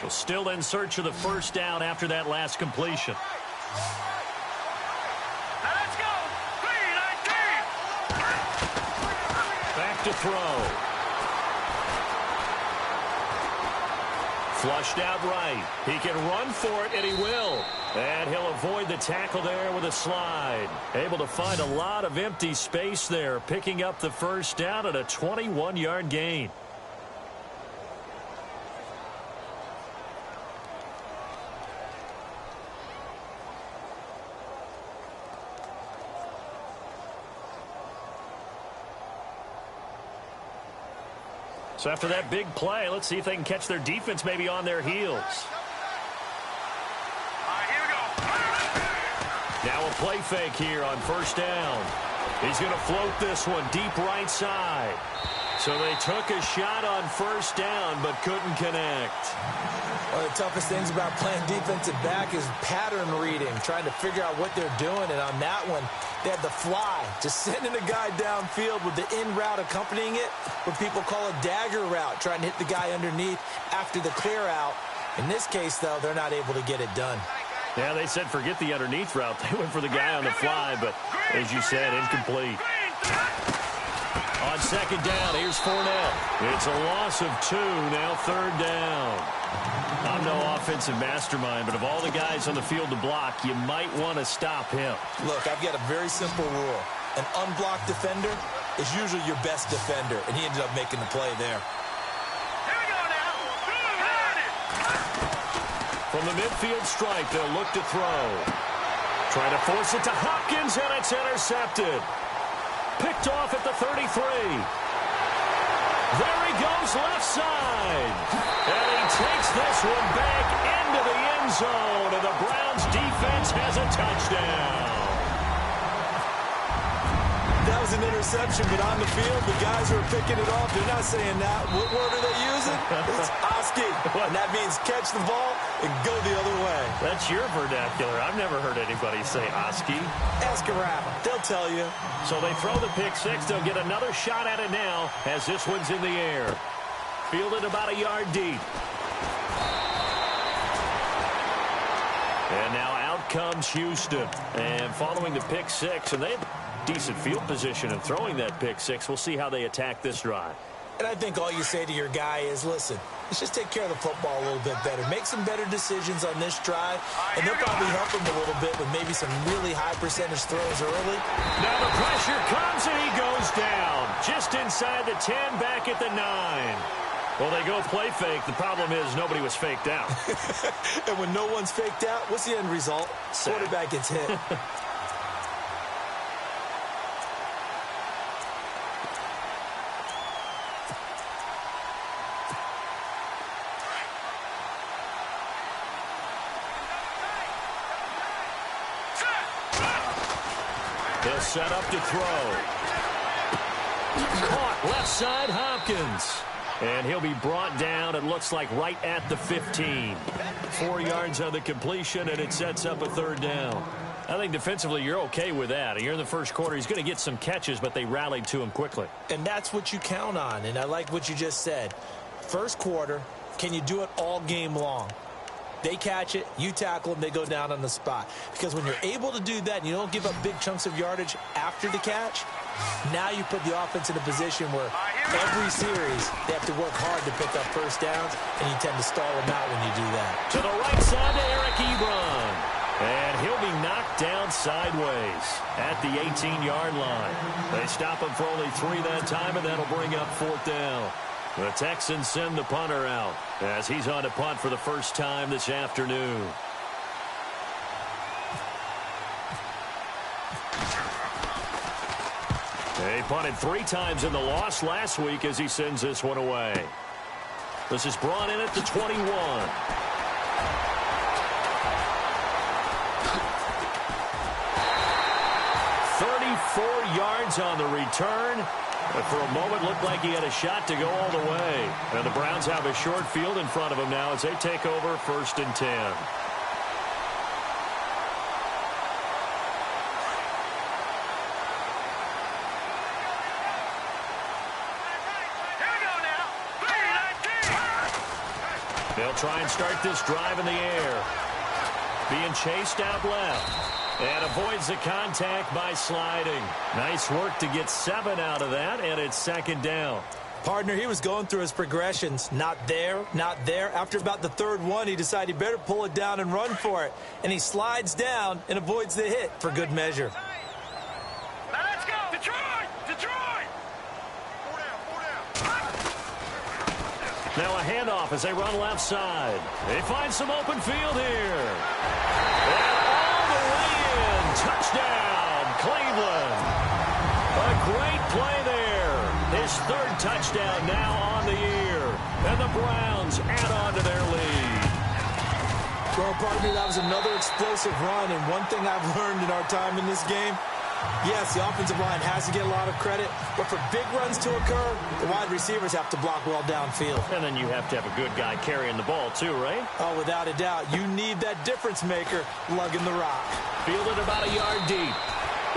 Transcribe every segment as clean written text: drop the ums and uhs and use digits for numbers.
Well, still in search of the first down after that last completion. Now let's go. 3-19. Back to throw. Flushed out right. He can run for it, and he will. And he'll avoid the tackle there with a slide. Able to find a lot of empty space there, picking up the first down at a 21-yard gain. So after that big play, let's see if they can catch their defense maybe on their heels. Here we go. Now a play fake here on first down. He's going to float this one deep right side. So they took a shot on first down but couldn't connect. One of the toughest things about playing defensive back is pattern reading, trying to figure out what they're doing. And on that one, they had the fly, just sending a guy downfield with the in route accompanying it, what people call a dagger route, trying to hit the guy underneath after the clear out. In this case, though, they're not able to get it done. Yeah, they said forget the underneath route. They went for the guy on the fly, but as you said, incomplete. On second down, here's Fournette. It's a loss of 2, now third down. I'm no offensive mastermind, but of all the guys on the field to block, you might want to stop him. Look, I've got a very simple rule. An unblocked defender is usually your best defender, and he ended up making the play there. Here we go now. Got it. From the midfield stripe, they'll look to throw. Trying to force it to Hopkins, and it's intercepted. Picked off at the 33. There he goes left side. And he takes this one back into the end zone. And the Browns defense has a touchdown. That was an interception, but on the field, the guys who are picking it off, they're not saying that. What word are they using? It's Oski. And that means catch the ball and go the other way. That's your vernacular. I've never heard anybody say Oski. Ask around. They'll tell you. So they throw the pick six. They'll get another shot at it now as this one's in the air. Fielded about a yard deep. And now out comes Houston. And following the pick six, and they have decent field position in throwing that pick six. We'll see how they attack this drive. And I think all you say to your guy is, listen, let's just take care of the football a little bit better. Make some better decisions on this drive, and they'll probably help him a little bit with maybe some really high percentage throws early. Now the pressure comes, and he goes down. Just inside the 10, back at the 9. Well, they go play fake. The problem is nobody was faked out. And when no one's faked out, what's the end result? Quarterback gets hit. He'll set up to throw. Caught left side, Hopkins. And he'll be brought down, it looks like, right at the 15. 4 yards on the completion, and it sets up a third down. I think defensively you're okay with that. Here in the first quarter, he's going to get some catches, but they rallied to him quickly. And that's what you count on, and I like what you just said. First quarter, can you do it all game long? They catch it, you tackle them, they go down on the spot. Because when you're able to do that and you don't give up big chunks of yardage after the catch, now you put the offense in a position where every series they have to work hard to pick up first downs, and you tend to stall them out when you do that. To the right side to Eric Ebron. And he'll be knocked down sideways at the 18-yard line. They stop him for only 3 that time, and that'll bring up fourth down. The Texans send the punter out as he's on to punt for the first time this afternoon. He punted 3 times in the loss last week as he sends this one away. This is brought in at the 21. 34 yards on the return. But for a moment, looked like he had a shot to go all the way. And the Browns have a short field in front of them now as they take over 1st and 10. They'll try and start this drive in the air. Being chased out left. And avoids the contact by sliding. Nice work to get 7 out of that, and it's second down. Partner, he was going through his progressions. Not there, not there. After about the third one, he decided he better pull it down and run for it. And he slides down and avoids the hit for good measure. Now let's go. Detroit! Detroit! Now a handoff as they run left side. They find some open field here. And all the way in. Touchdown, Cleveland. A great play there. His third touchdown now on the year. And the Browns add on to their lead. Well, partner, that was another explosive run. And one thing I've learned in our time in this game, yes, the offensive line has to get a lot of credit, but for big runs to occur, the wide receivers have to block well downfield. And then you have to have a good guy carrying the ball too, right? Oh, without a doubt. You need that difference maker lugging the rock. Fielded about a yard deep.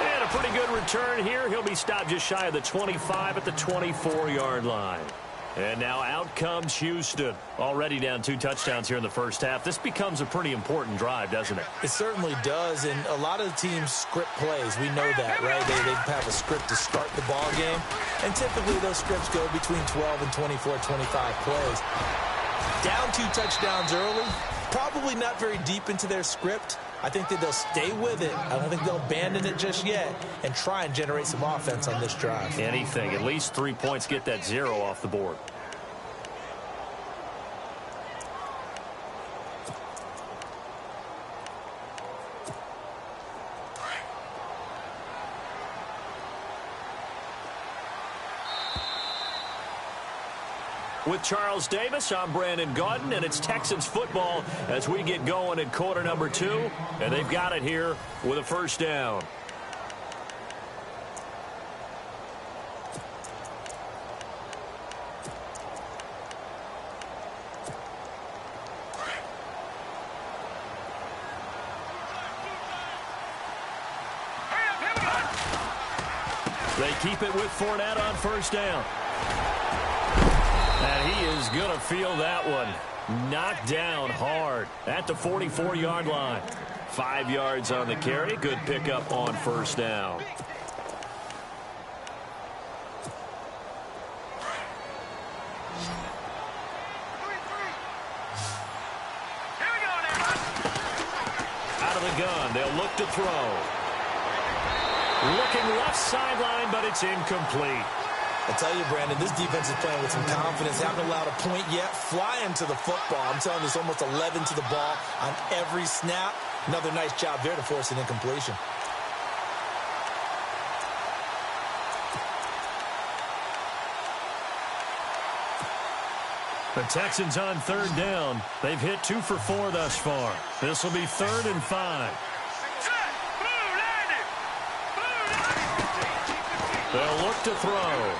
And a pretty good return here. He'll be stopped just shy of the 25 at the 24-yard line. And now out comes Houston. Already down 2 touchdowns here in the first half. This becomes a pretty important drive, doesn't it? It certainly does, and a lot of the teams script plays. We know that, right? They have a script to start the ball game, and typically those scripts go between 12 and 24, 25 plays. Down 2 touchdowns early, probably not very deep into their script. I think that they'll stay with it. I don't think they'll abandon it just yet and try and generate some offense on this drive. Anything. At least 3 points, get that 0 off the board. With Charles Davis, I'm Brandon Gaudin, and it's Texans football as we get going in quarter number 2, and they've got it here with a first down. They keep it with Fournette on first down. And he is going to feel that one. Knocked down hard at the 44-yard line. 5 yards on the carry. Good pickup on first down. Out of the gun. They'll look to throw. Looking left sideline, but it's incomplete. I tell you, Brandon, this defense is playing with some confidence. Haven't allowed a point yet. Flying to the football. I'm telling you, it's almost 11 to the ball on every snap. Another nice job there to force an incompletion. The Texans on third down. They've hit 2 for 4 thus far. This will be 3rd and 5. They'll look to throw.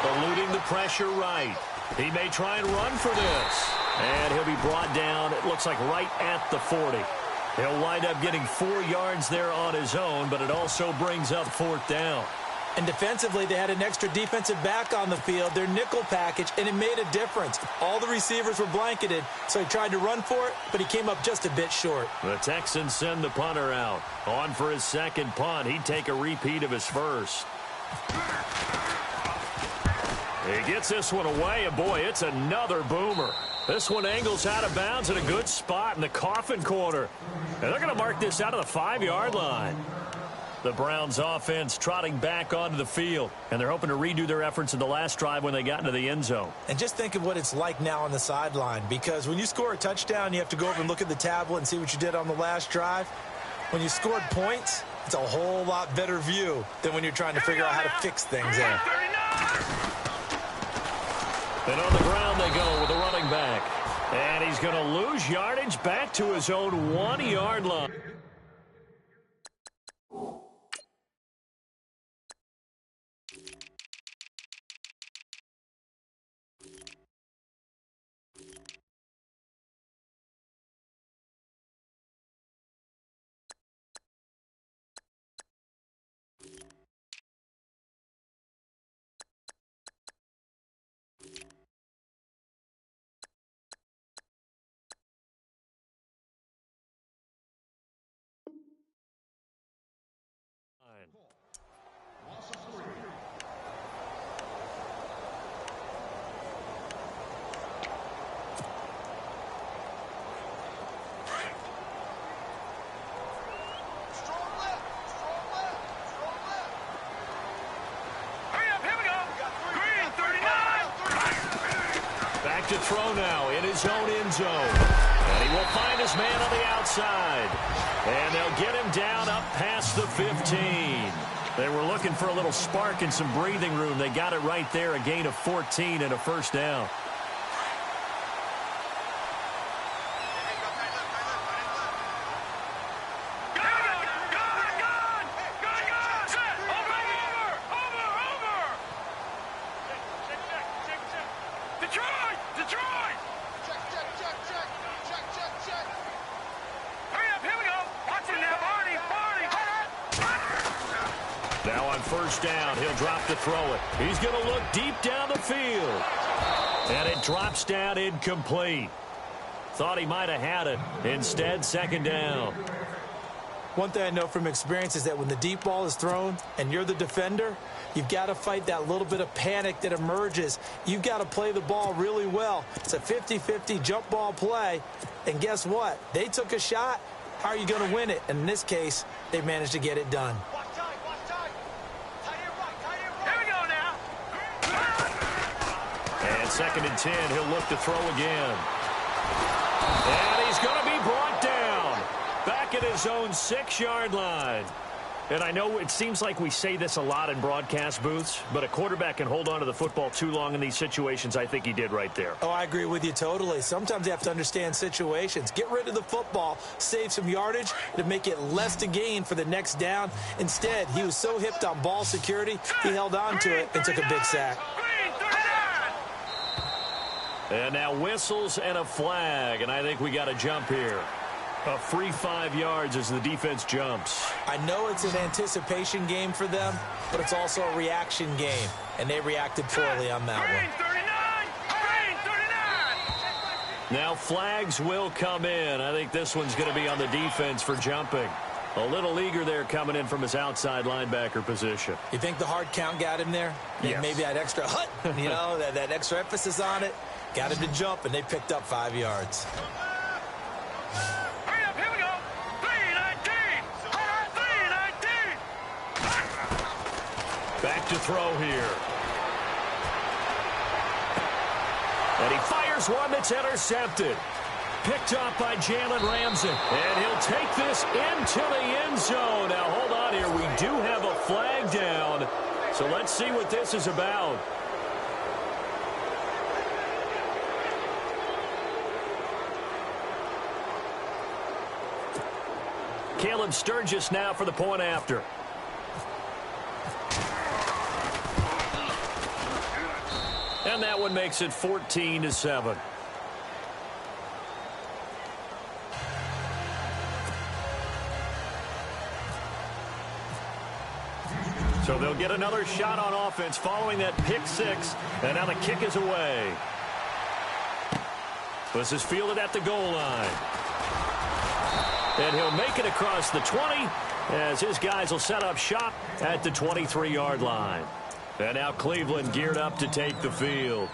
Eluding the pressure right. He may try and run for this. And he'll be brought down, it looks like right at the 40. He'll wind up getting 4 yards there on his own, but it also brings up 4th down. And defensively, they had an extra defensive back on the field, their nickel package, and it made a difference. All the receivers were blanketed, so he tried to run for it, but he came up just a bit short. The Texans send the punter out. On for his second punt. He'd take a repeat of his first. He gets this one away, and boy, it's another boomer. This one angles out of bounds in a good spot in the coffin corner. And they're going to mark this out of the 5-yard line. The Browns offense trotting back onto the field, and they're hoping to redo their efforts in the last drive when they got into the end zone. And just think of what it's like now on the sideline, because when you score a touchdown, you have to go over and look at the tablet and see what you did on the last drive. When you scored points, it's a whole lot better view than when you're trying to figure out how to fix things there. And on the ground they go with the running back. And he's going to lose yardage back to his own 1-yard line. Back to throw now in his own end zone. And he will find his man on the outside. And they'll get him down up past the 15. They were looking for a little spark and some breathing room. They got it right there, a gain of 14 and a first down. First down, he'll drop to throw it. He's going to look deep down the field. And it drops down incomplete. Thought he might have had it. Instead, second down. One thing I know from experience is that when the deep ball is thrown and you're the defender, you've got to fight that little bit of panic that emerges. You've got to play the ball really well. It's a 50-50 jump ball play. And guess what? They took a shot. How are you going to win it? And in this case, they managed to get it done. Second and 10, he'll look to throw again. And he's going to be brought down. Back at his own 6-yard line. And I know it seems like we say this a lot in broadcast booths, but a quarterback can hold on to the football too long in these situations. I think he did right there. Oh, I agree with you totally. Sometimes you have to understand situations. Get rid of the football, save some yardage to make it less to gain for the next down. Instead, he was so hipped on ball security, he held on to it and took a big sack. And now whistles and a flag, and I think we got a jump here. A free 5 yards as the defense jumps. I know it's an anticipation game for them, but it's also a reaction game, and they reacted poorly on that one. Now flags will come in. I think this one's going to be on the defense for jumping. A little eager there coming in from his outside linebacker position. You think the hard count got him there? Yes. Maybe that extra hut, you know, that extra emphasis on it. Got him to jump, and they picked up 5 yards. Hurry up, here we go. 3-19. 3-19. Back to throw here. And he fires one that's intercepted. Picked up by Jalen Ramsey. And he'll take this into the end zone. Now, hold on here. We do have a flag down. So let's see what this is about. Caleb Sturgis now for the point after. And that one makes it 14-7. So they'll get another shot on offense following that pick six. And now the kick is away. This is fielded at the goal line. And he'll make it across the 20 as his guys will set up shop at the 23-yard line. And now Cleveland geared up to take the field.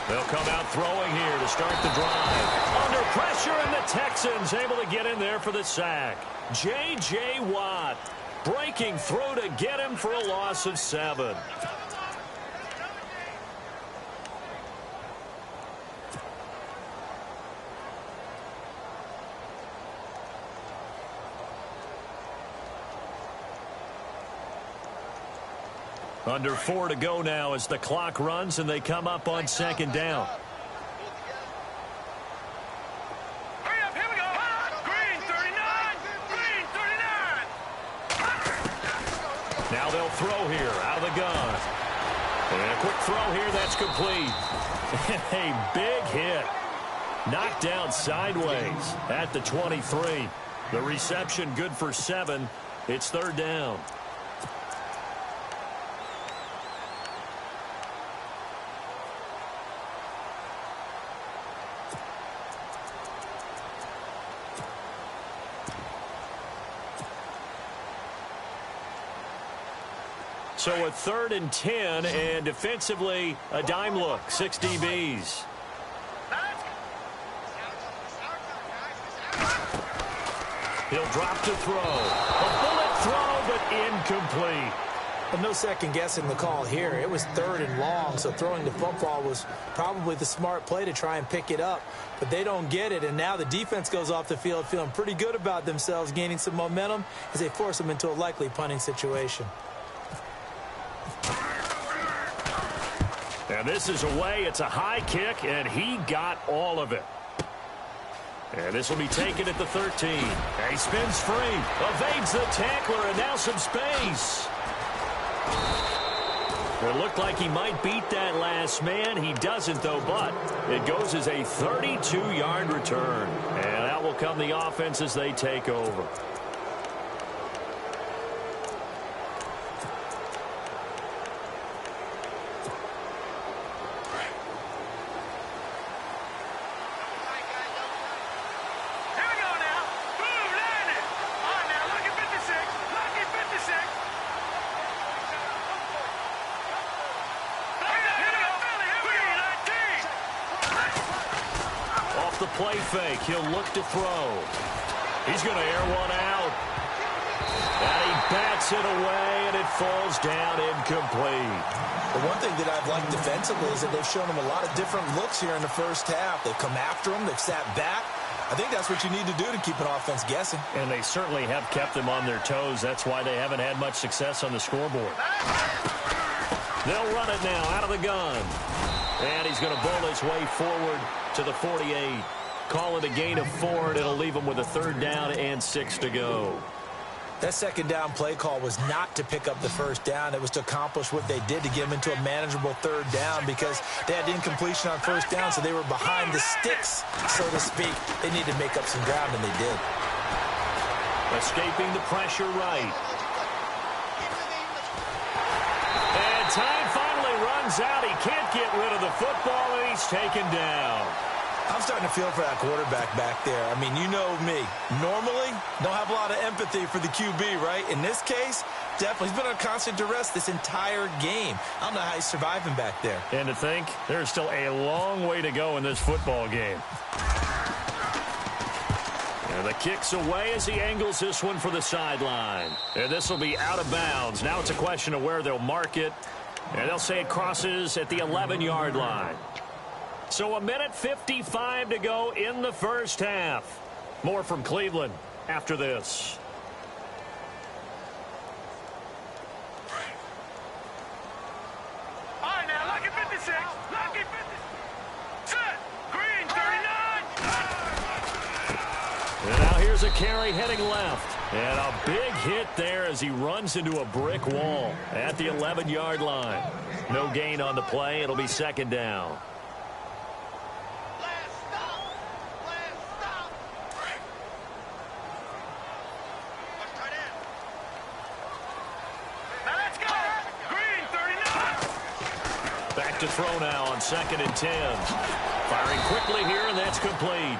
They'll come out throwing here to start the drive. Under pressure, and the Texans able to get in there for the sack. J.J. Watt breaking through to get him for a loss of 7. Under 4 to go now as the clock runs and they come up on second down. Hurry up, here we go. Green 39. Green 39. Now they'll throw here out of the gun. And a quick throw here that's complete. A big hit. Knocked down sideways at the 23. The reception good for 7. It's third down. So a 3rd and 10, and defensively, a dime look, 6 DBs. He'll drop to throw. A bullet throw, but incomplete. Well, no second guessing the call here. It was 3rd and long, so throwing the football was probably the smart play to try and pick it up. But they don't get it, and now the defense goes off the field feeling pretty good about themselves, gaining some momentum as they force them into a likely punting situation. And this is away. It's a high kick, and he got all of it. And this will be taken at the 13. And he spins free, evades the tackler, and now some space. It looked like he might beat that last man. He doesn't, though, but it goes as a 32-yard return. And out will come the offense as they take over. The play fake. He'll look to throw. He's going to air one out. And he bats it away, and it falls down incomplete. The one thing that I've liked defensively is that they've shown him a lot of different looks here in the first half. They've come after him. They've sat back. I think that's what you need to do to keep an offense guessing. And they certainly have kept them on their toes. That's why they haven't had much success on the scoreboard. They'll run it now out of the gun. And he's going to bowl his way forward to the 48. Call it a gain of 4, and it'll leave him with a 3rd down and 6 to go. That second down play call was not to pick up the first down. It was to accomplish what they did to get them into a manageable 3rd down because they had incompletion on first down, so they were behind the sticks, so to speak. They needed to make up some ground, and they did. Escaping the pressure right. And time finally runs out. He can't get rid of the football, and he's taken down. I'm starting to feel for that quarterback back there. I mean, you know me. Normally, don't have a lot of empathy for the QB, right? In this case, definitely. He's been on constant duress this entire game. I don't know how he's surviving back there. And to think, there's still a long way to go in this football game. And the kick's away as he angles this one for the sideline. And this will be out of bounds. Now it's a question of where they'll mark it. And they'll say it crosses at the 11-yard line. So 1:55 to go in the first half. More from Cleveland after this. All right, now, lucky 56. Lucky 56. Set. Green, 39. And now here's a carry heading left. And a big hit there as he runs into a brick wall at the 11-yard line. No gain on the play. It'll be 2nd down. To throw now on 2nd and 10. Firing quickly here, and that's complete.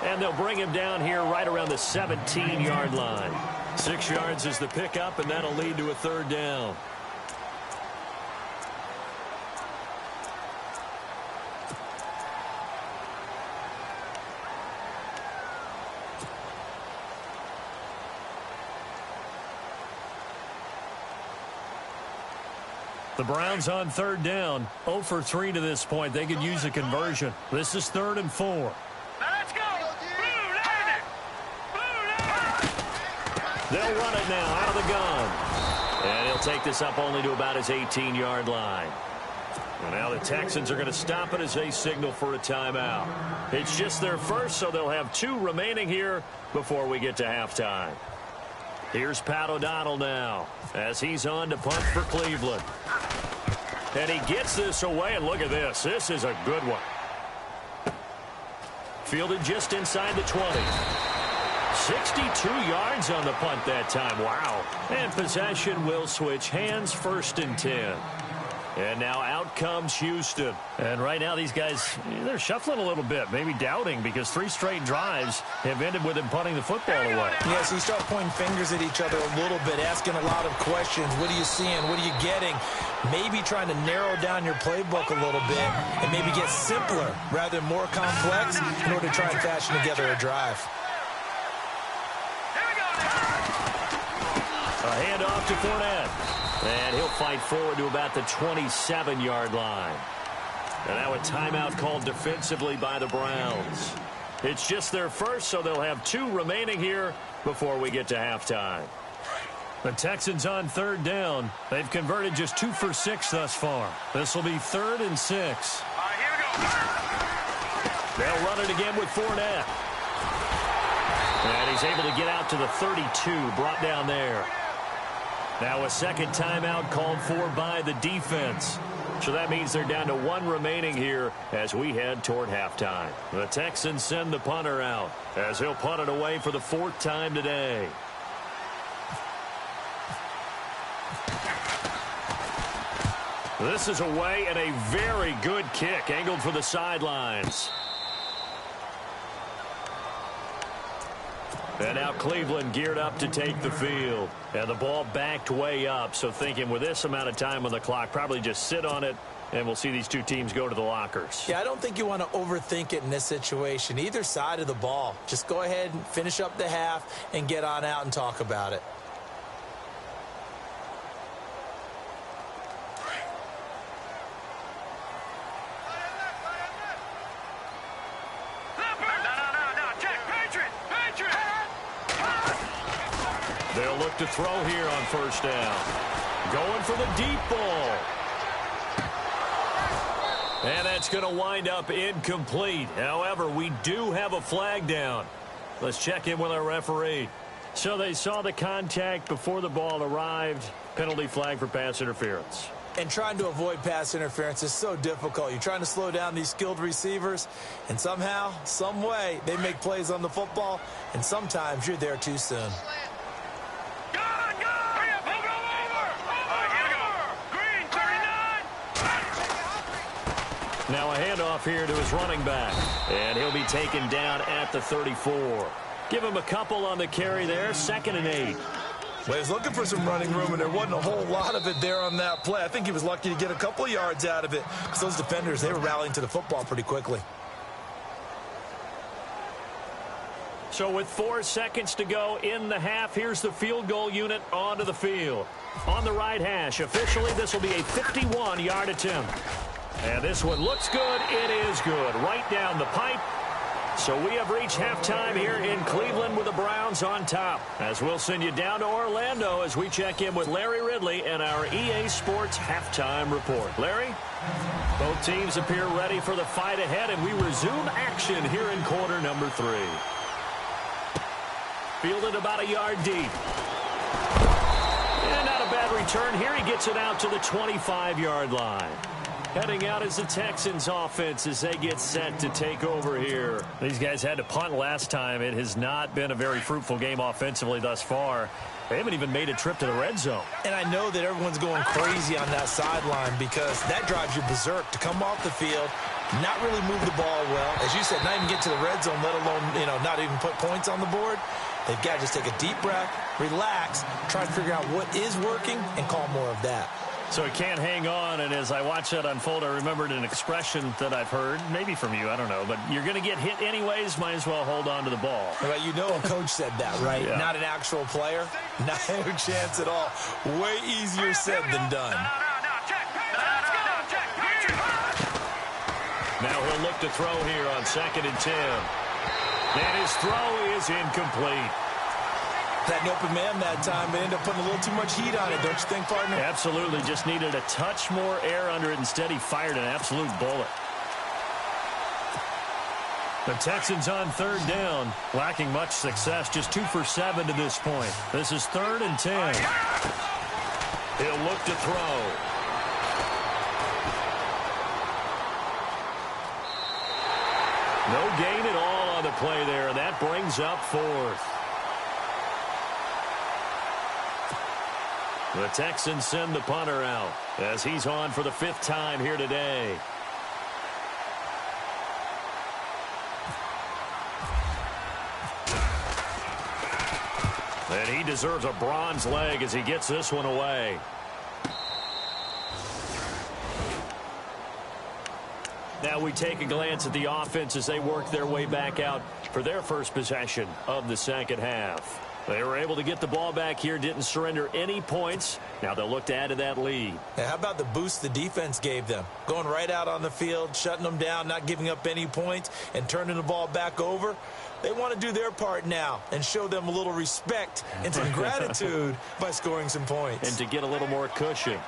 And they'll bring him down here right around the 17-yard line. 6 yards is the pickup, and that'll lead to a 3rd down. The Browns on 3rd down. 0 for 3 to this point. They could use a conversion. This is 3rd and 4. Let's go. Blue Lightning. Blue Lightning. They'll run it now out of the gun. And he'll take this up only to about his 18-yard line. And now the Texans are going to stop it as they signal for a timeout. It's just their first, so they'll have 2 remaining here before we get to halftime. Here's Pat O'Donnell now as he's on to punt for Cleveland. And he gets this away, and look at this. This is a good one. Fielded just inside the 20. 62 yards on the punt that time. Wow. And possession will switch hands, 1st and 10. And now out comes Houston. And right now these guys, they're shuffling a little bit, maybe doubting, because 3 straight drives have ended with him punting the football away. Yeah, so you start pointing fingers at each other a little bit, asking a lot of questions. What are you seeing? What are you getting? Maybe trying to narrow down your playbook a little bit and maybe get simpler rather than more complex in order to try and fashion together a drive. A handoff to Fournette. And he'll fight forward to about the 27-yard line. And now a timeout called defensively by the Browns. It's just their first, so they'll have 2 remaining here before we get to halftime. The Texans on 3rd down. They've converted just 2 for 6 thus far. This will be 3rd and 6. All right, here we go. They'll run it again with Fournette. And he's able to get out to the 32, brought down there. Now a second timeout called for by the defense. So that means they're down to 1 remaining here as we head toward halftime. The Texans send the punter out as he'll punt it away for the 4th time today. This is away and a very good kick angled for the sidelines. And now Cleveland geared up to take the field. And the ball backed way up, so thinking with this amount of time on the clock, probably just sit on it, and we'll see these 2 teams go to the lockers. Yeah, I don't think you want to overthink it in this situation. Either side of the ball. Just go ahead and finish up the half and get on out and talk about it. They'll look to throw here on 1st down. Going for the deep ball. And that's going to wind up incomplete. However, we do have a flag down. Let's check in with our referee. So they saw the contact before the ball arrived. Penalty flag for pass interference. And trying to avoid pass interference is so difficult. You're trying to slow down these skilled receivers, and somehow, some way, they make plays on the football, and sometimes you're there too soon. Now a handoff here to his running back. And he'll be taken down at the 34. Give him a couple on the carry there. 2nd and 8. Well, he was looking for some running room, and there wasn't a whole lot of it there on that play. I think he was lucky to get a couple of yards out of it, because those defenders, they were rallying to the football pretty quickly. So with 4 seconds to go in the half, here's the field goal unit onto the field. On the right hash, officially this will be a 51-yard attempt. And this one looks good. It is good. Right down the pipe. So we have reached halftime here in Cleveland with the Browns on top. As we'll send you down to Orlando as we check in with Larry Ridley and our EA Sports halftime report. Larry? Both teams appear ready for the fight ahead, and we resume action here in quarter number 3. Fielded about a yard deep. And not a bad return here. He gets it out to the 25-yard line. Heading out is the Texans offense as they get set to take over here. These guys had to punt last time. It has not been a very fruitful game offensively thus far. They haven't even made a trip to the red zone. And I know that everyone's going crazy on that sideline because that drives you berserk to come off the field, not really move the ball well. As you said, not even get to the red zone, let alone, not even put points on the board. They've got to just take a deep breath, relax, try to figure out what is working, and call more of that. So it can't hang on, and as I watch that unfold, I remembered an expression that I've heard, maybe from you, I don't know, but you're going to get hit anyways, might as well hold on to the ball. Well, a coach said that, right? Yeah. Not an actual player. No chance at all. Way easier said than done. Now he'll look to throw here on 2nd and 10. And his throw is incomplete. That open man that time, but ended up putting a little too much heat on it, don't you think, partner? Absolutely. Just needed a touch more air under it. Instead, he fired an absolute bullet. The Texans on 3rd down, lacking much success, just 2 for 7 to this point. This is 3rd and 10. He'll look to throw. No gain at all on the play there, and that brings up 4th. The Texans send the punter out as he's on for the 5th time here today. And he deserves a bronze leg as he gets this one away. Now we take a glance at the offense as they work their way back out for their first possession of the second half. They were able to get the ball back here, didn't surrender any points. Now they'll look to add to that lead. Yeah, how about the boost the defense gave them? Going right out on the field, shutting them down, not giving up any points, and turning the ball back over. They want to do their part now and show them a little respect and some gratitude by scoring some points. And to get a little more cushion.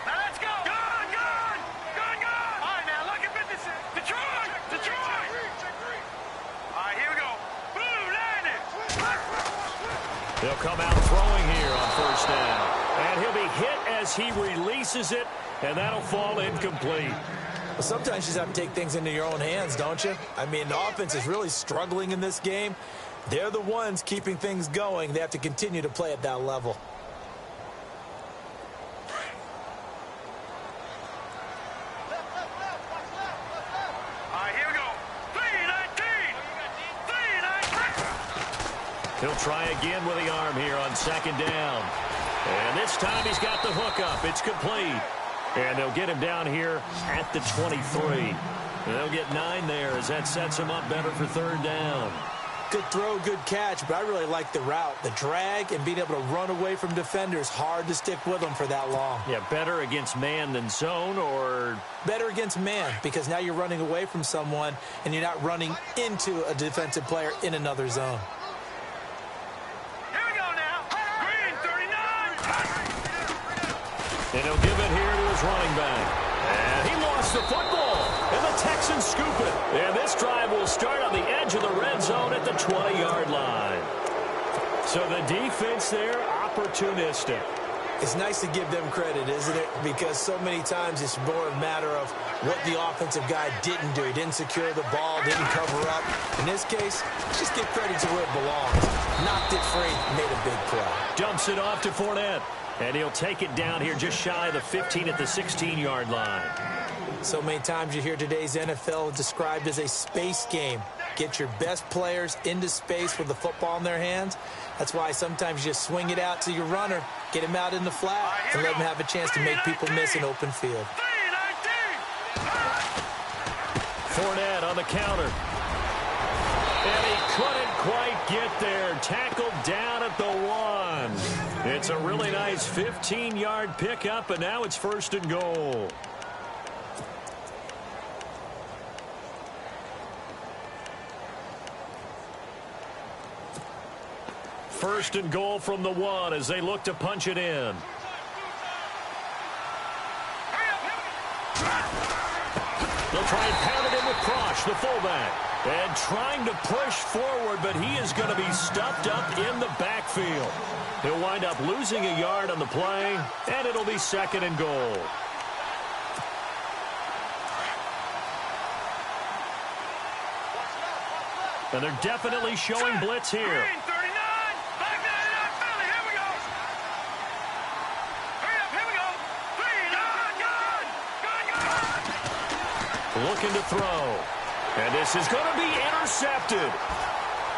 Now let's go. Gone, gone. Gone, gone. All right, now look at business. Detroit. Detroit. All right, here we go. Blue line it. They'll come out throwing here on first down. And he'll be hit as he releases it, and that'll fall incomplete. Well, sometimes you just have to take things into your own hands, don't you? I mean, the offense is really struggling in this game. They're the ones keeping things going. They have to continue to play at that level. All right, here we go. 3-19. 3-19. He'll try again with the arm here on second down. And this time he's got the hook up. It's complete. And they'll get him down here at the 23. They'll get 9 there as that sets him up better for third down. Good throw, good catch, but I really like the route. The drag and being able to run away from defenders. Hard to stick with them for that long. Yeah, better against man than zone, or better against man, because now you're running away from someone and you're not running into a defensive player in another zone. Here we go now. Green 39. And he'll give it here to his running back. And he lost the football. And the Texans scoop it. And this drive will start on the edge of the red zone at the 20-yard line. So the defense there, opportunistic. It's nice to give them credit, isn't it? Because so many times it's more a matter of what the offensive guy didn't do. He didn't secure the ball, didn't cover up. In this case, just give credit to where it belongs. Knocked it free, made a big play. Dumps it off to Fournette. And he'll take it down here just shy of the 15 at the 16-yard line. So many times you hear today's NFL described as a space game. Get your best players into space with the football in their hands. That's why sometimes you just swing it out to your runner, get him out in the flat, and let him have a chance to make people miss an open field. 3-19. Fournette on the counter. And he couldn't quite get there. Tackled down at the 1. It's a really nice 15-yard pickup, and now it's 1st and goal. First and goal from the 1 as they look to punch it in. They'll try and pound it in with Cross, the fullback. And trying to push forward, but he is going to be stuffed up in the backfield. He'll wind up losing a yard on the play, and it'll be 2nd and goal. And they're definitely showing blitz here. Green 39. Back down in Philly. Here we go. Hurry up. Here we go. 3. Gone. Looking to throw. And this is going to be intercepted.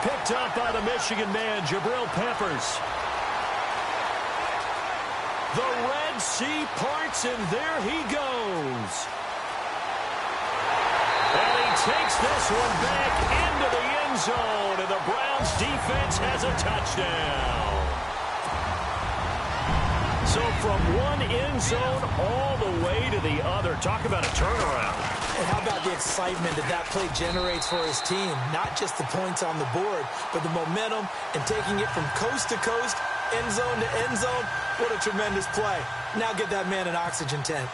Picked up by the Michigan man, Jabril Peppers. The Red Sea parts, and there he goes. And he takes this one back into the end zone, and the Browns defense has a touchdown. So from one end zone all the way to the other. Talk about a turnaround. And how about the excitement that play generates for his team? Not just the points on the board, but the momentum and taking it from coast to coast, end zone to end zone. What a tremendous play. Now get that man an oxygen tank.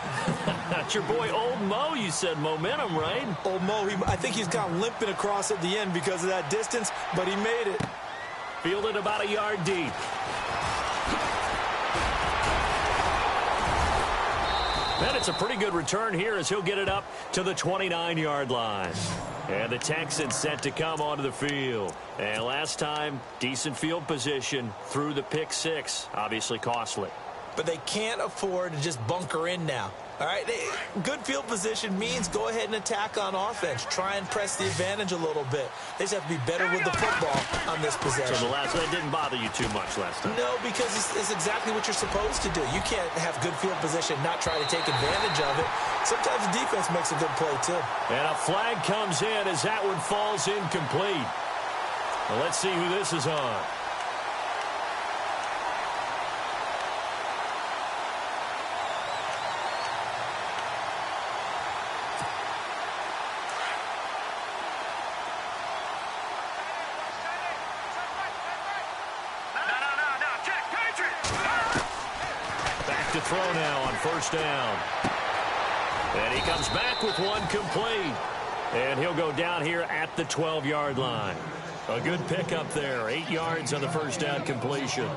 That's your boy Old Mo. You said momentum, right? Old Mo, I think he's kind of limping across at the end because of that distance, but he made it. Fielded about a yard deep. And it's a pretty good return here as he'll get it up to the 29-yard line. And the Texans set to come onto the field. And last time, decent field position through the pick six. Obviously costly. But they can't afford to just bunker in now. All right, good field position means go ahead and attack on offense. Try and press the advantage a little bit. They just have to be better with the football on this possession. So that didn't bother you too much last time? No, because it's exactly what you're supposed to do. You can't have good field position, not try to take advantage of it. Sometimes the defense makes a good play, too. And a flag comes in as that one falls incomplete. Well, let's see who this is on. To throw now on first down. And he comes back with one complete. And he'll go down here at the 12-yard line. A good pickup there. 8 yards on the first down completion.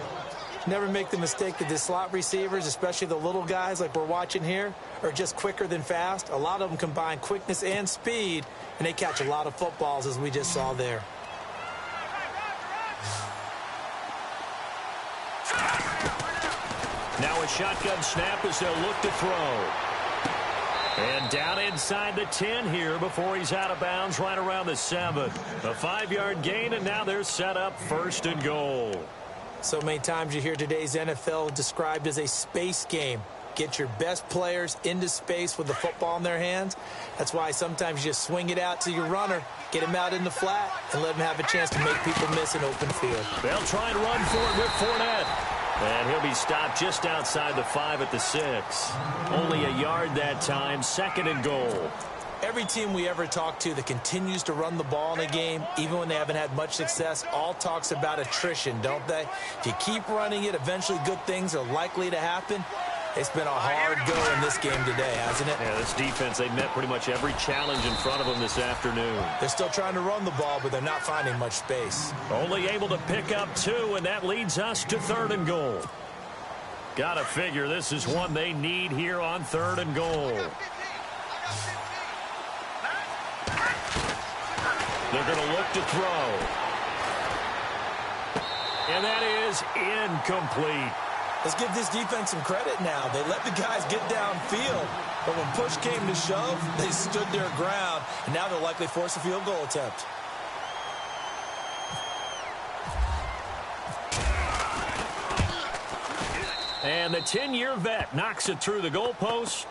Never make the mistake that the slot receivers, especially the little guys like we're watching here, are just quicker than fast. A lot of them combine quickness and speed, and they catch a lot of footballs, as we just saw there. Now a shotgun snap as they'll look to throw. And down inside the 10 here before he's out of bounds right around the 7. A 5-yard gain, and now they're set up first and goal. So many times you hear today's NFL described as a space game. Get your best players into space with the football in their hands. That's why sometimes you just swing it out to your runner, get him out in the flat, and let him have a chance to make people miss an open field. They'll try and run for it with Fournette. And he'll be stopped just outside the 5 at the 6. Only a yard that time, second and goal. Every team we ever talk to that continues to run the ball in a game, even when they haven't had much success, all talks about attrition, don't they? If you keep running it, eventually good things are likely to happen. It's been a hard go in this game today, hasn't it? Yeah, this defense, they've met pretty much every challenge in front of them this afternoon. They're still trying to run the ball, but they're not finding much space. Only able to pick up 2, and that leads us to third and goal. Gotta figure this is one they need here on third and goal. They're going to look to throw. And that is incomplete. Let's give this defense some credit now. They let the guys get downfield, but when push came to shove, they stood their ground, and now they'll likely force a field goal attempt. And the 10-year vet knocks it through the goalpost,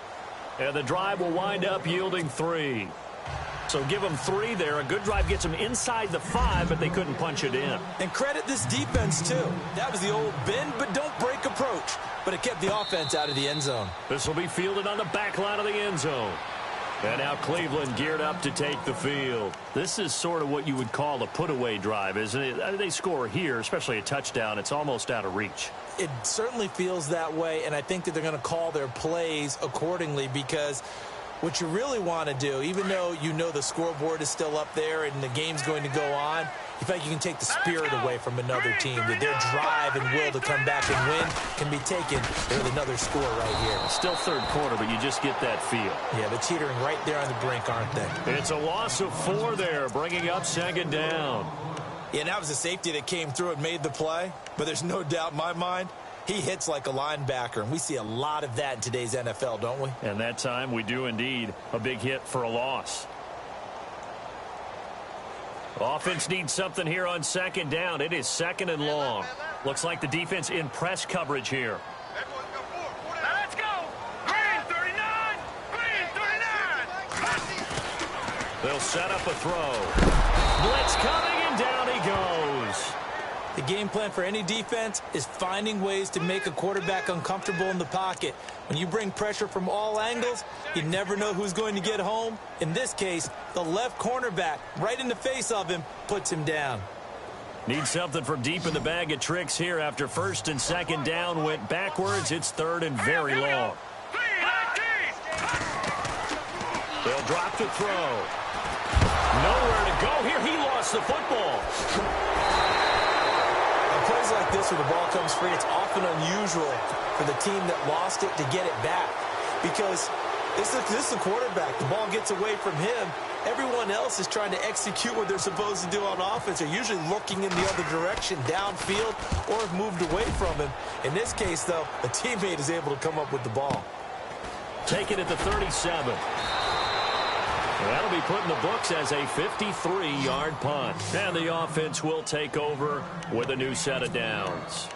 and the drive will wind up yielding 3. So give them 3 there. A good drive gets them inside the 5, but they couldn't punch it in. And credit this defense, too. That was the old bend but don't break approach, but it kept the offense out of the end zone. This will be fielded on the back line of the end zone. And now Cleveland geared up to take the field. This is sort of what you would call a put-away drive, isn't it? They score here, especially a touchdown. It's almost out of reach. It certainly feels that way, and I think that they're going to call their plays accordingly because what you really want to do, even though you know the scoreboard is still up there and the game's going to go on, you feel like you can take the spirit away from another team, that their drive and will to come back and win can be taken with another score right here. Still third quarter, but you just get that feel. Yeah, they're teetering right there on the brink, aren't they? It's a loss of 4 there, bringing up second down. Yeah, that was a safety that came through and made the play, but there's no doubt in my mind he hits like a linebacker, and we see a lot of that in today's NFL, don't we? And that time we do indeed. A big hit for a loss. Offense needs something here on second down. It is second and long. Looks like the defense in press coverage here. Let's go! Green 39! Green 39! They'll set up a throw. Blitz coming, and down he goes. The game plan for any defense is finding ways to make a quarterback uncomfortable in the pocket. When you bring pressure from all angles, you never know who's going to get home. In this case, the left cornerback, right in the face of him, puts him down. Need something from deep in the bag of tricks here after first and second down went backwards. It's third and very long. They'll drop to throw. Nowhere to go here. He lost the football. Plays like this where the ball comes free, it's often unusual for the team that lost it to get it back because this is the quarterback. The ball gets away from him, Everyone else is trying to execute what they're supposed to do on offense. They're usually looking in the other direction, downfield, or have moved away from him. In this case, though, a teammate is able to come up with the ball. Take it at the 37. That'll be put in the books as a 53-yard punt. And the offense will take over with a new set of downs.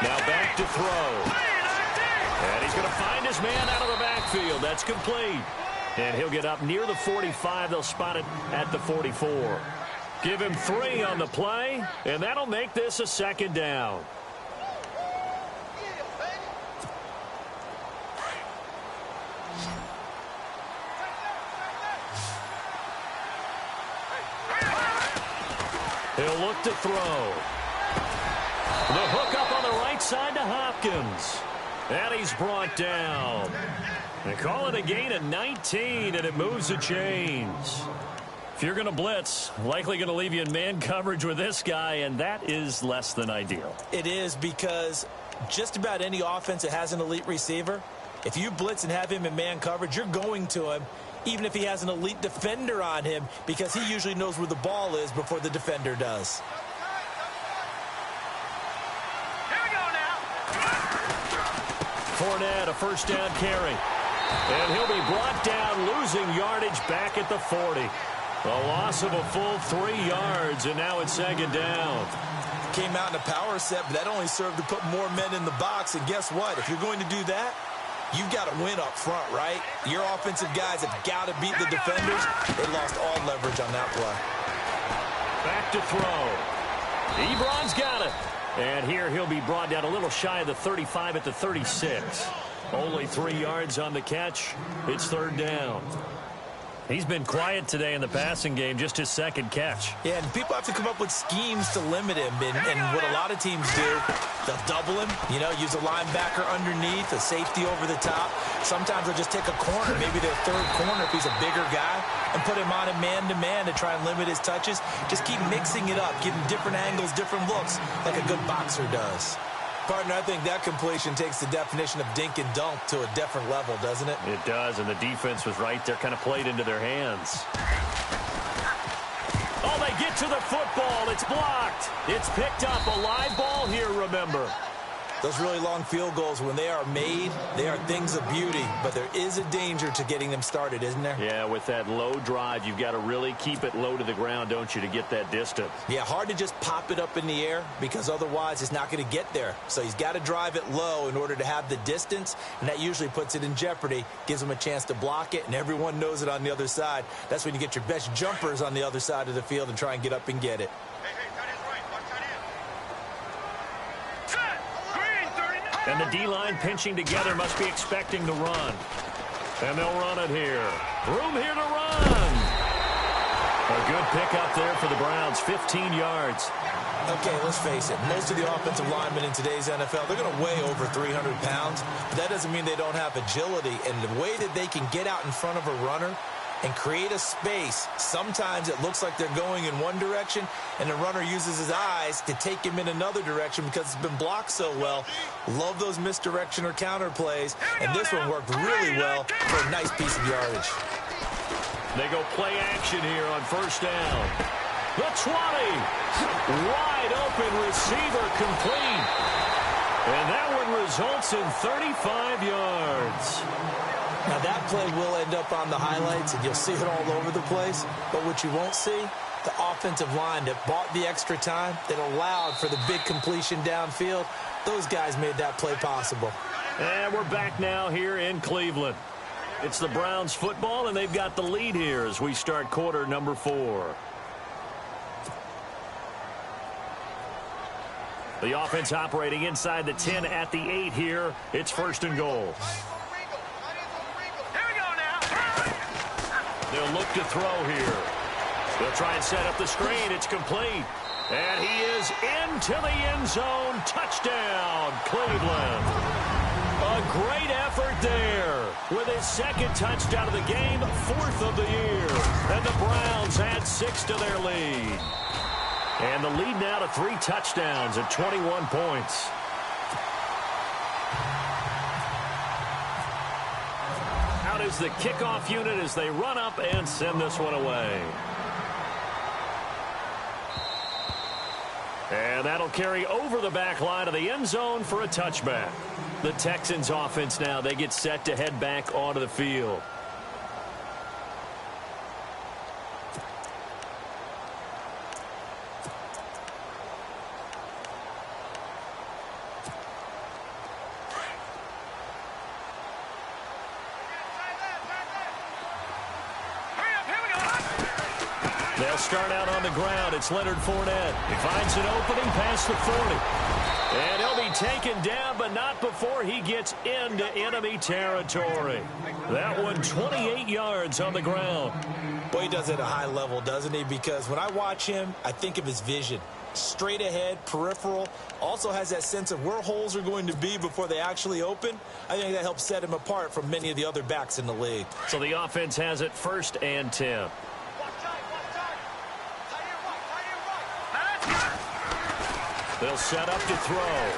Now back to throw. And he's going to find his man out of the backfield. That's complete. And he'll get up near the 45. They'll spot it at the 44. Give him 3 on the play, and that'll make this a second down. He'll look to throw. The hook up on the right side to Hopkins. And he's brought down. They call it a gain of 19, and it moves the chains. If you're going to blitz, likely going to leave you in man coverage with this guy, and that is less than ideal. It is, because just about any offense that has an elite receiver, if you blitz and have him in man coverage, you're going to him, even if he has an elite defender on him, because he usually knows where the ball is before the defender does. Fournette, a first down carry. And he'll be brought down, losing yardage back at the 40. A loss of a full 3 yards, and now it's second down. Came out in a power set, but that only served to put more men in the box. And guess what? If you're going to do that, you've got to win up front, right? Your offensive guys have got to beat the defenders. They lost all leverage on that play. Back to throw. Ebron's got it. And here he'll be brought down a little shy of the 35 at the 36. Only 3 yards on the catch. It's third down. He's been quiet today in the passing game, just his second catch. Yeah, and people have to come up with schemes to limit him. And what a lot of teams do, they'll double him, use a linebacker underneath, a safety over the top. Sometimes they'll just take a corner, maybe their third corner if he's a bigger guy, and put him on a man-to-man to try and limit his touches. Just keep mixing it up, give him different angles, different looks, like a good boxer does. Partner, I think that completion takes the definition of dink and dunk to a different level, doesn't it? It does, and the defense was right there, kind of played into their hands. Oh, they get to the football. It's blocked. It's picked up. A live ball here, remember. Those really long field goals, when they are made, they are things of beauty. But there is a danger to getting them started, isn't there? Yeah, with that low drive, you've got to really keep it low to the ground, don't you, to get that distance. Yeah, hard to just pop it up in the air because otherwise it's not going to get there. So he's got to drive it low in order to have the distance, and that usually puts it in jeopardy, gives him a chance to block it, and everyone knows it on the other side. That's when you get your best jumpers on the other side of the field and try and get up and get it. And the D-line pinching together, must be expecting the run. And they'll run it here. Room here to run. A good pickup there for the Browns, 15 yards. Okay, let's face it. Most of the offensive linemen in today's NFL, they're going to weigh over 300 pounds. But that doesn't mean they don't have agility. And the way that they can get out in front of a runner and create a space, sometimes it looks like they're going in one direction, and the runner uses his eyes to take him in another direction because it's been blocked so well. Love those misdirection or counter plays, and this one worked really well for a nice piece of yardage. They go play action here on first down. The 20. Wide open receiver complete. And that one results in 35 yards. Now, that play will end up on the highlights, and you'll see it all over the place. But what you won't see, the offensive line that bought the extra time, that allowed for the big completion downfield, those guys made that play possible. And we're back now here in Cleveland. It's the Browns football, and they've got the lead here as we start quarter number 4. The offense operating inside the 10 at the 8 here. It's first and goal. They'll look to throw here. They'll try and set up the screen. It's complete. And he is into the end zone. Touchdown, Cleveland. A great effort there with his second touchdown of the game, 4th of the year. And the Browns add 6 to their lead. And the lead now to 3 touchdowns at 21 points. Out is the kickoff unit as they run up and send this one away. And that'll carry over the back line of the end zone for a touchback. The Texans offense now, they get set to head back onto the field. They'll start out on the ground. It's Leonard Fournette. He finds an opening past the 40. And he'll be taken down, but not before he gets into enemy territory. That one 28 yards on the ground. Boy, he does it at a high level, doesn't he? Because when I watch him, I think of his vision. Straight ahead, peripheral, also has that sense of where holes are going to be before they actually open. I think that helps set him apart from many of the other backs in the league. So the offense has it 1st and 10. They'll set up to throw.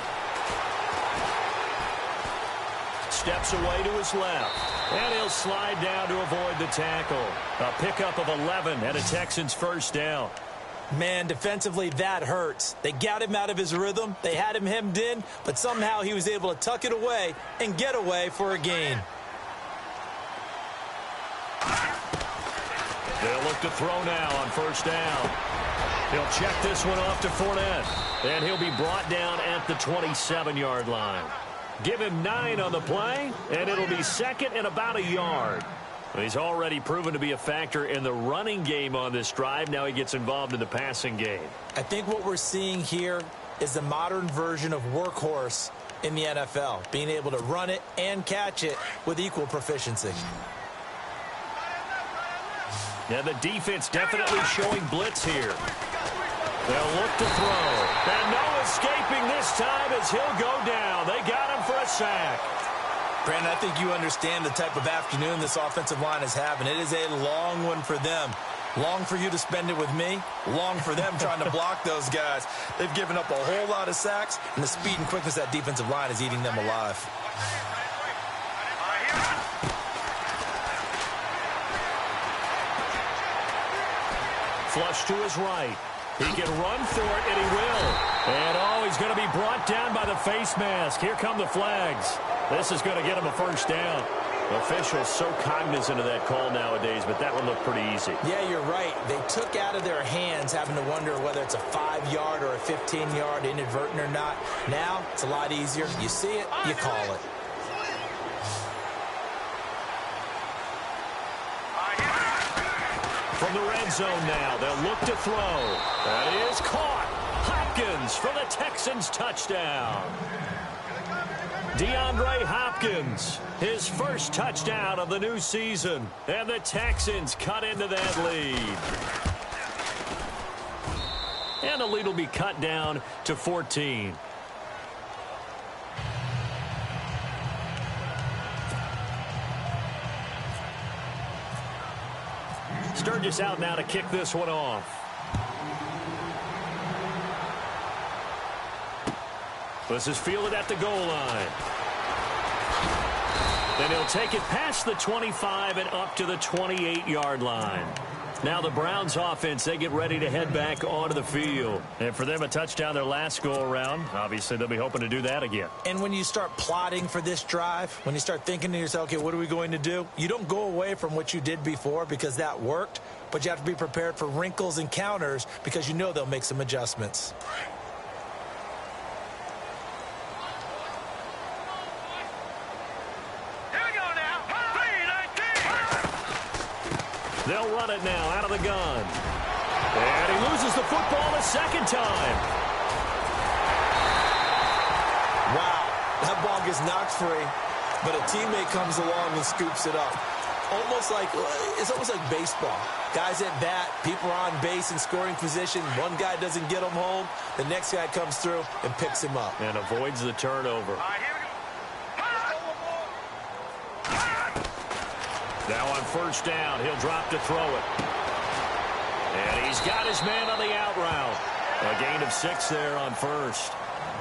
Steps away to his left. And he'll slide down to avoid the tackle. A pickup of 11 and a Texans 1st down. Man, defensively, that hurts. They got him out of his rhythm. They had him hemmed in, but somehow he was able to tuck it away and get away for a gain. They'll look to throw now on 1st down. He'll check this one off to Fournette. And he'll be brought down at the 27-yard line. Give him 9 on the play, and it'll be 2nd and about a yard. He's already proven to be a factor in the running game on this drive. Now he gets involved in the passing game. I think what we're seeing here is the modern version of workhorse in the NFL, being able to run it and catch it with equal proficiency. Yeah, the defense definitely showing blitz here. They'll look to throw. And no escaping this time as he'll go down. They got him for a sack. Brandon, I think you understand the type of afternoon this offensive line is having. It is a long one for them. Long for you to spend it with me. Long for them trying to block those guys. They've given up a whole lot of sacks, and the speed and quickness of that defensive line is eating them alive. Flush to his right. He can run for it, and he will. And, oh, he's going to be brought down by the face mask. Here come the flags. This is going to get him a 1st down. Officials so cognizant of that call nowadays, but that one looked pretty easy. Yeah, you're right. They took out of their hands having to wonder whether it's a 5-yard or a 15-yard inadvertent or not. Now, it's a lot easier. You see it, you call it. From the red zone now, they'll look to throw. That is caught. Hopkins for the Texans touchdown. DeAndre Hopkins, his 1st touchdown of the new season. And the Texans cut into that lead. And the lead will be cut down to 14. Sturgis out now to kick this one off. This is fielded at the goal line. Then he'll take it past the 25 and up to the 28-yard line. Now the Browns offense, they get ready to head back onto the field. And for them, a touchdown their last go-around. Obviously, they'll be hoping to do that again. And when you start plotting for this drive, when you start thinking to yourself, okay, what are we going to do? You don't go away from what you did before because that worked, but you have to be prepared for wrinkles and counters because you know they'll make some adjustments. They'll run it now out of the gun. And he loses the football a 2nd time. Wow, that ball gets knocked free, but a teammate comes along and scoops it up. It's almost like baseball. Guys at bat, people are on base in scoring position. One guy doesn't get him home. The next guy comes through and picks him up. And avoids the turnover. Now on first down, he'll drop to throw it. And he's got his man on the out route. A gain of 6 there on first.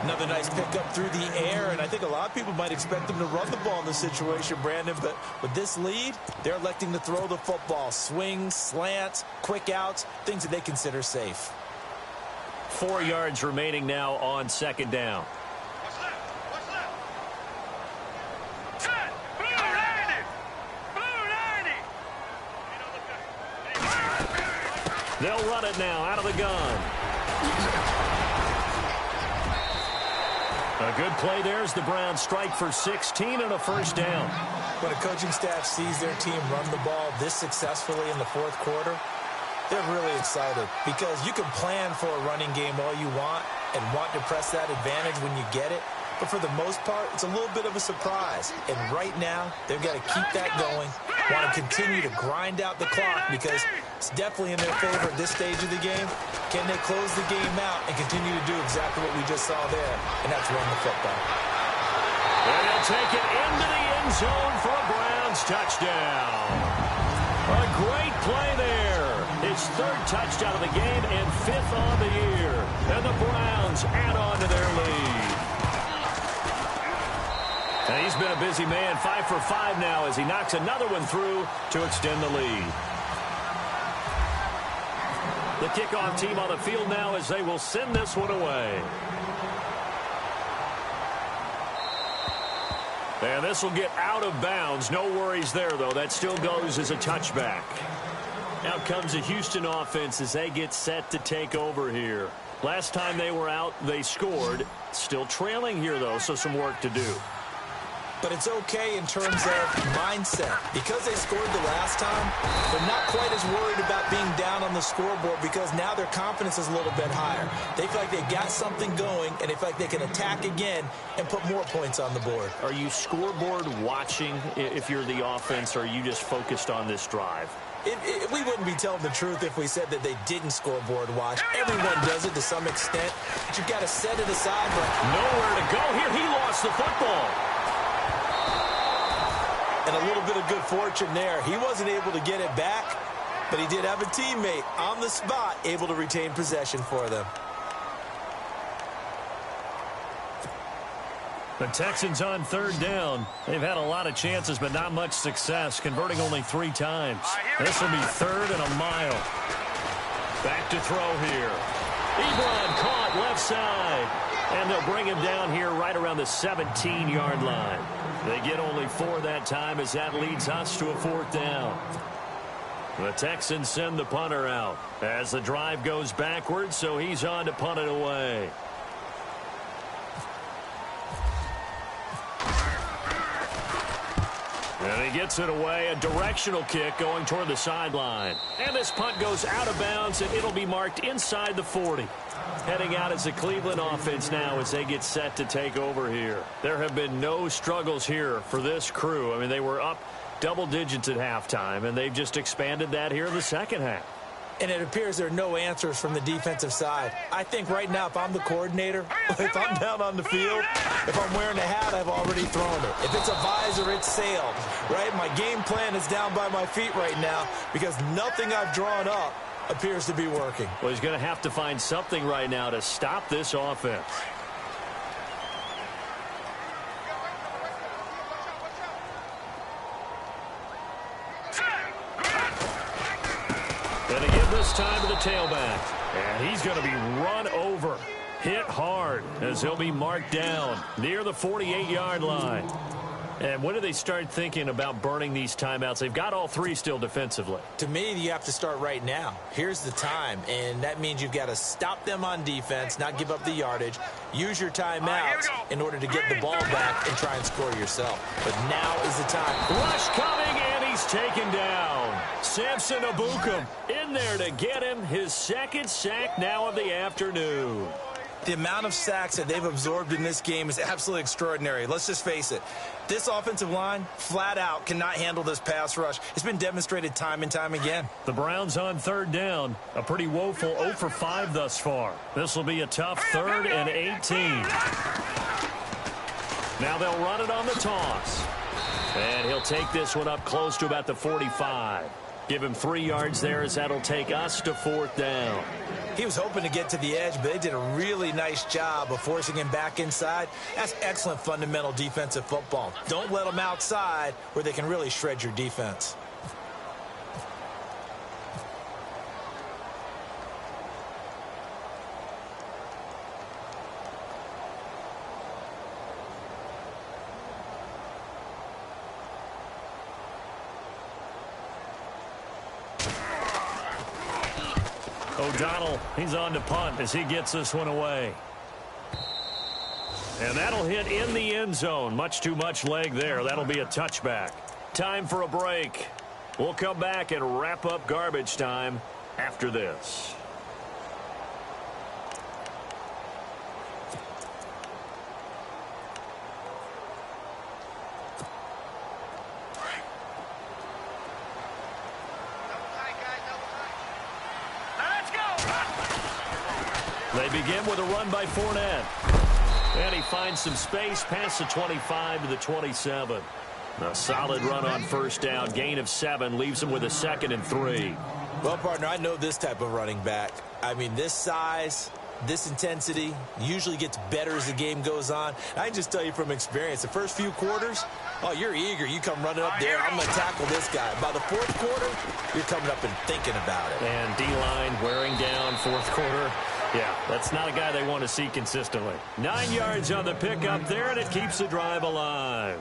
Another nice pickup through the air, and I think a lot of people might expect them to run the ball in this situation, Brandon, but with this lead, they're electing to throw the football. Swings, slants, quick outs, things that they consider safe. 4 yards remaining now on second down. What's left? Set! Blue 90! Blue 90! They'll run it now out of the gun. A good play there as the Browns strike for 16 and a first down. When a coaching staff sees their team run the ball this successfully in the fourth quarter, they're really excited because you can plan for a running game all you want and want to press that advantage when you get it. But for the most part, it's a little bit of a surprise. And right now, they've got to keep that going, want to continue to grind out the clock because it's definitely in their favor at this stage of the game. Can they close the game out and continue to do exactly what we just saw there, and that's run the football. And he'll take it into the end zone for a Browns touchdown. A great play there. His 3rd touchdown of the game and 5th on the year. And the Browns add on to their lead. And he's been a busy man, 5 for 5 now as he knocks another one through to extend the lead. The kickoff team on the field now as they will send this one away. And this will get out of bounds. No worries there, though. That still goes as a touchback. Out comes the Houston offense as they get set to take over here. Last time they were out, they scored. Still trailing here, though, so some work to do. But it's okay in terms of mindset. Because they scored the last time, they're not quite as worried about being down on the scoreboard because now their confidence is a little bit higher. They feel like they've got something going, and they feel like they can attack again and put more points on the board. Are you scoreboard watching if you're the offense, or are you just focused on this drive? We wouldn't be telling the truth if we said that they didn't scoreboard watch. Everyone does it to some extent. But you've got to set it aside. But nowhere to go here. He lost the football. And a little bit of good fortune there. He wasn't able to get it back, but he did have a teammate on the spot able to retain possession for them. The Texans on 3rd down. They've had a lot of chances, but not much success, converting only 3 times. This will be 3rd and a mile. Back to throw here. Ebron caught left side. And they'll bring him down here right around the 17-yard line. They get only 4 that time as that leads us to a 4th down. The Texans send the punter out as the drive goes backwards, so he's on to punt it away. And he gets it away, a directional kick going toward the sideline. And this punt goes out of bounds, and it'll be marked inside the 40. Heading out as the Cleveland offense now as they get set to take over here. There have been no struggles here for this crew. I mean, they were up double digits at halftime, and they've just expanded that here in the second half. And it appears there are no answers from the defensive side. I think right now, if I'm the coordinator, if I'm down on the field, if I'm wearing a hat, I've already thrown it. If it's a visor, it's sailed, right? My game plan is down by my feet right now because nothing I've drawn up appears to be working. Well, he's going to have to find something right now to stop this offense. And again this time to the tailback. And he's going to be run over, hit hard, as he'll be marked down near the 48-yard line. And when do they start thinking about burning these timeouts? They've got all 3 still defensively. To me, you have to start right now. Here's the time, and that means you've got to stop them on defense, not give up the yardage, use your timeouts in order to get the ball back and try and score yourself. But now is the time. Rush coming, and he's taken down. Samson Abukum in there to get him his 2nd sack now of the afternoon. The amount of sacks that they've absorbed in this game is absolutely extraordinary. Let's just face it. This offensive line, flat out, cannot handle this pass rush. It's been demonstrated time and time again. The Browns on 3rd down. A pretty woeful 0 for 5 thus far. This will be a tough 3rd and 18. Now they'll run it on the toss. And he'll take this one up close to about the 45. Give him 3 yards there as that'll take us to 4th down. He was hoping to get to the edge, but they did a really nice job of forcing him back inside. That's excellent fundamental defensive football. Don't let them outside where they can really shred your defense. O'Donnell, he's on to punt as he gets this one away. And that'll hit in the end zone. Much too much leg there. That'll be a touchback. Time for a break. We'll come back and wrap up garbage time after this. They begin with a run by Fournette. And he finds some space past the 25 to the 27. A solid run on first down. Gain of 7 leaves him with a 2nd and 3. Well, partner, I know this type of running back. I mean, this size, this intensity usually gets better as the game goes on. I can just tell you from experience, the first few quarters, oh, you're eager. You come running up there. I'm going to tackle this guy. By the 4th quarter, you're coming up and thinking about it. And D-line wearing down 4th quarter. Yeah, that's not a guy they want to see consistently. 9 yards on the pickup there, and it keeps the drive alive.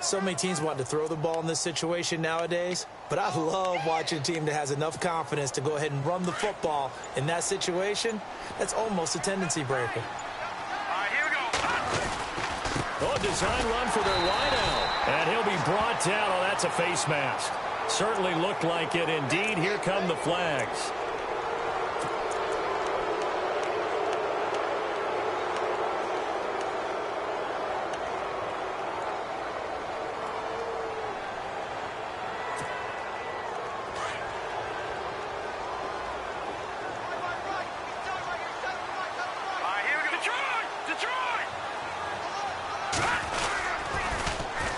So many teams want to throw the ball in this situation nowadays, but I love watching a team that has enough confidence to go ahead and run the football in that situation. That's almost a tendency breaker. All right, here we go. Oh, design run for their wideout. And he'll be brought down. Oh, that's a face mask. Certainly looked like it. Indeed, here come the flags.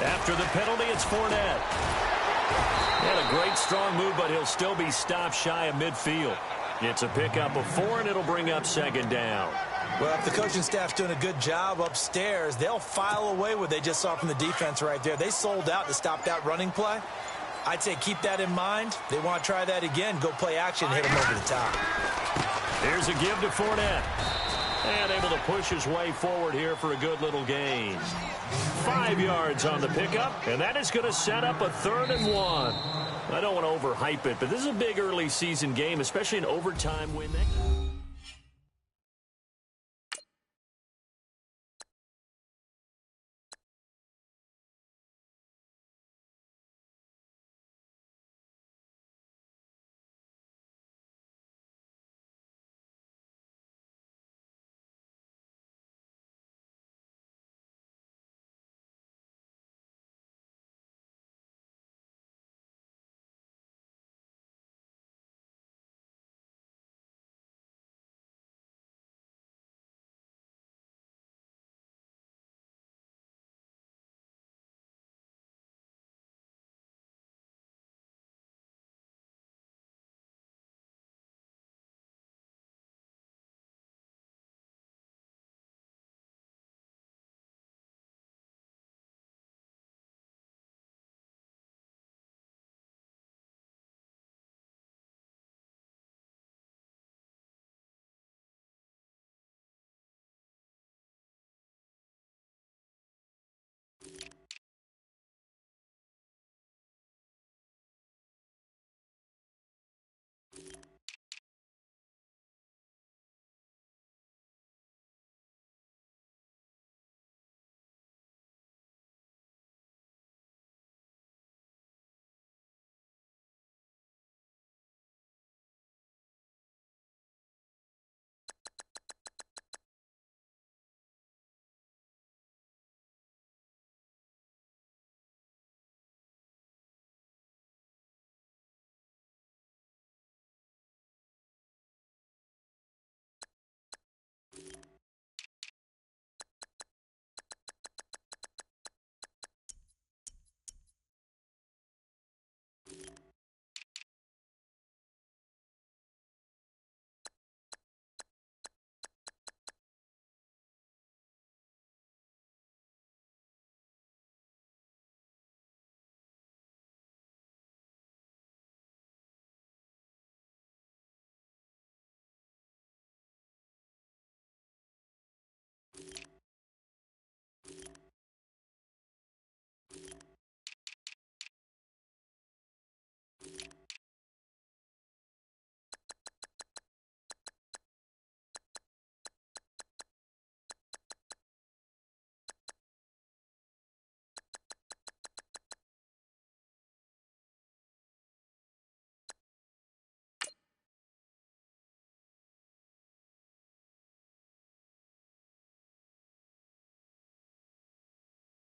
After the penalty, it's Fournette. And a great strong move, but he'll still be stopped shy of midfield. It's a pickup of 4, and it'll bring up 2nd down. Well, if the coaching staff's doing a good job upstairs, they'll file away what they just saw from the defense right there. They sold out to stop that running play. I'd say keep that in mind. They want to try that again. Go play action and hit them over the top. Here's a give to Fournette. And able to push his way forward here for a good little gain. 5 yards on the pickup, and that is going to set up a 3rd and 1. I don't want to overhype it, but this is a big early season game, especially an overtime win.